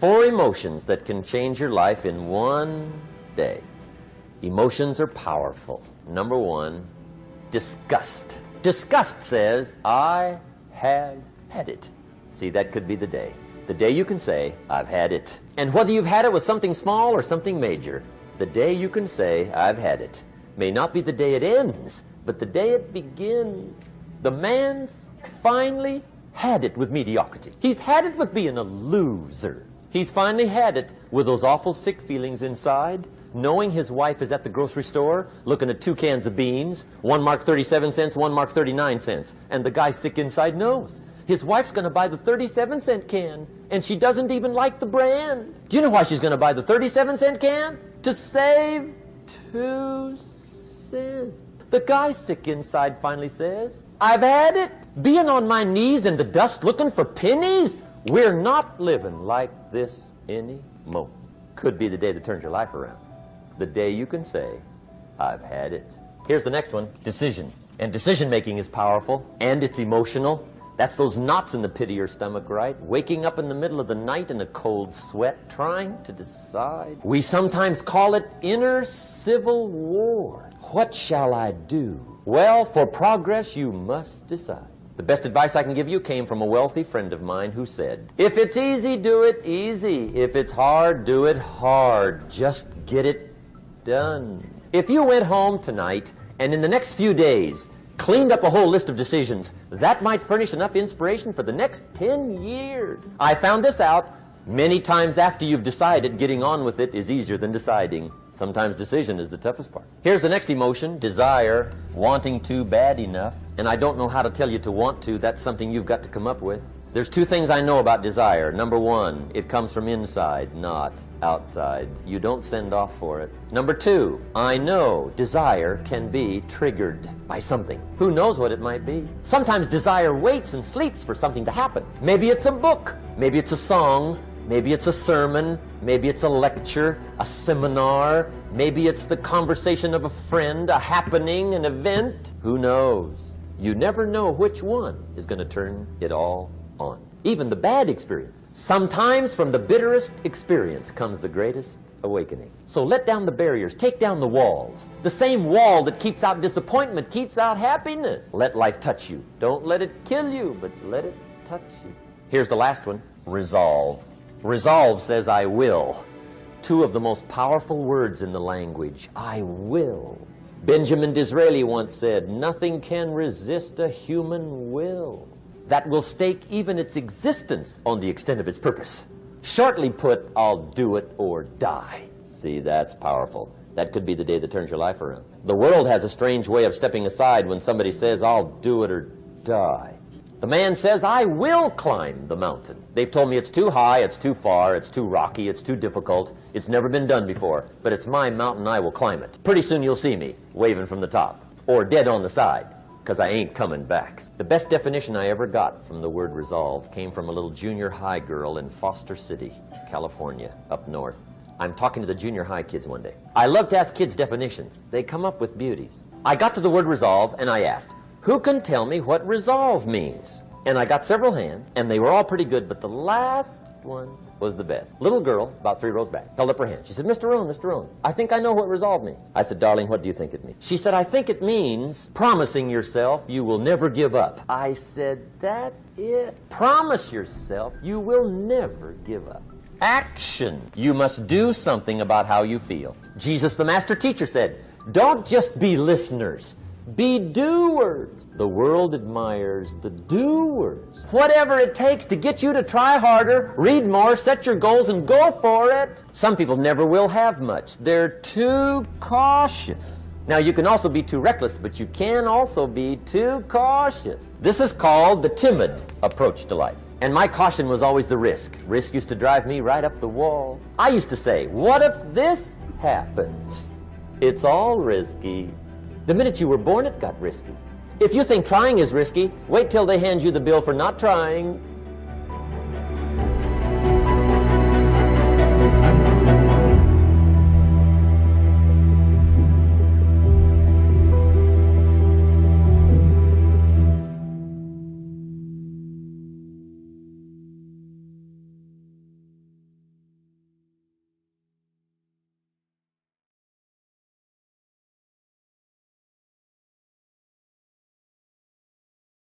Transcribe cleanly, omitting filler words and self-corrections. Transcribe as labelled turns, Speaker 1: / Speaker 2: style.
Speaker 1: 4 emotions that can change your life in one day. Emotions are powerful. Number 1, disgust. Disgust says, I have had it. See, that could be the day. The day you can say, I've had it. And whether you've had it with something small or something major, the day you can say, I've had it, may not be the day it ends, but the day it begins. The man's finally had it with mediocrity. He's had it with being a loser. He's finally had it with those awful sick feelings inside, knowing his wife is at the grocery store looking at 2 cans of beans, one marked 37 cents, one marked 39 cents. And the guy sick inside knows his wife's going to buy the 37-cent can, and she doesn't even like the brand. Do you know why she's going to buy the 37-cent can? To save 2 cents. The guy sick inside finally says, I've had it. Being on my knees in the dust looking for pennies? We're not living like this anymore. Could be the day that turns your life around. The day you can say, I've had it. Here's the next one, decision. And decision making is powerful, and it's emotional. That's those knots in the pit of your stomach, right? Waking up in the middle of the night in a cold sweat, trying to decide. We sometimes call it inner civil war. What shall I do? Well, for progress, you must decide. The best advice I can give you came from a wealthy friend of mine who said, if it's easy, do it easy. If it's hard, do it hard. Just get it done. If you went home tonight and in the next few days cleaned up a whole list of decisions, that might furnish enough inspiration for the next 10 years. I found this out many times after you've decided. Getting on with it is easier than deciding. Sometimes decision is the toughest part. Here's the next emotion, desire, wanting to bad enough. And I don't know how to tell you to want to. That's something you've got to come up with. There's 2 things I know about desire. Number 1, it comes from inside, not outside. You don't send off for it. Number 2, I know desire can be triggered by something. Who knows what it might be? Sometimes desire waits and sleeps for something to happen. Maybe it's a book. Maybe it's a song. Maybe it's a sermon. Maybe it's a lecture, a seminar. Maybe it's the conversation of a friend, a happening, an event. Who knows? You never know which one is going to turn it all on. Even the bad experience. Sometimes from the bitterest experience comes the greatest awakening. So let down the barriers, take down the walls. The same wall that keeps out disappointment keeps out happiness. Let life touch you. Don't let it kill you, but let it touch you. Here's the last one, resolve. Resolve says I will. 2 of the most powerful words in the language, I will. Benjamin Disraeli once said, nothing can resist a human will that will stake even its existence on the extent of its purpose. Shortly put, I'll do it or die. See, that's powerful. That could be the day that turns your life around. The world has a strange way of stepping aside when somebody says, I'll do it or die. The man says, I will climb the mountain. They've told me it's too high, it's too far, it's too rocky, it's too difficult, it's never been done before, but it's my mountain, I will climb it. Pretty soon you'll see me waving from the top, or dead on the side, because I ain't coming back. The best definition I ever got from the word resolve came from a little junior high girl in Foster City, California, up north. I'm talking to the junior high kids one day. I love to ask kids definitions. They come up with beauties. I got to the word resolve and I asked, who can tell me what resolve means? And I got several hands, and they were all pretty good, but the last one was the best. Little girl, about 3 rows back, held up her hand. She said, Mr. Rohn, I think I know what resolve means. I said, darling, what do you think it means? She said, I think it means promising yourself you will never give up. I said, that's it. Promise yourself you will never give up. Action. You must do something about how you feel. Jesus, the master teacher, said, don't just be listeners. Be doers. The world admires the doers. Whatever it takes to get you to try harder, read more, set your goals, and go for it. Some people never will have much. They're too cautious. Now, you can also be too reckless, but you can also be too cautious. This is called the timid approach to life. And my caution was always the risk. Risk used to drive me right up the wall. I used to say, what if this happens? It's all risky. The minute you were born, it got risky. If you think trying is risky, wait till they hand you the bill for not trying.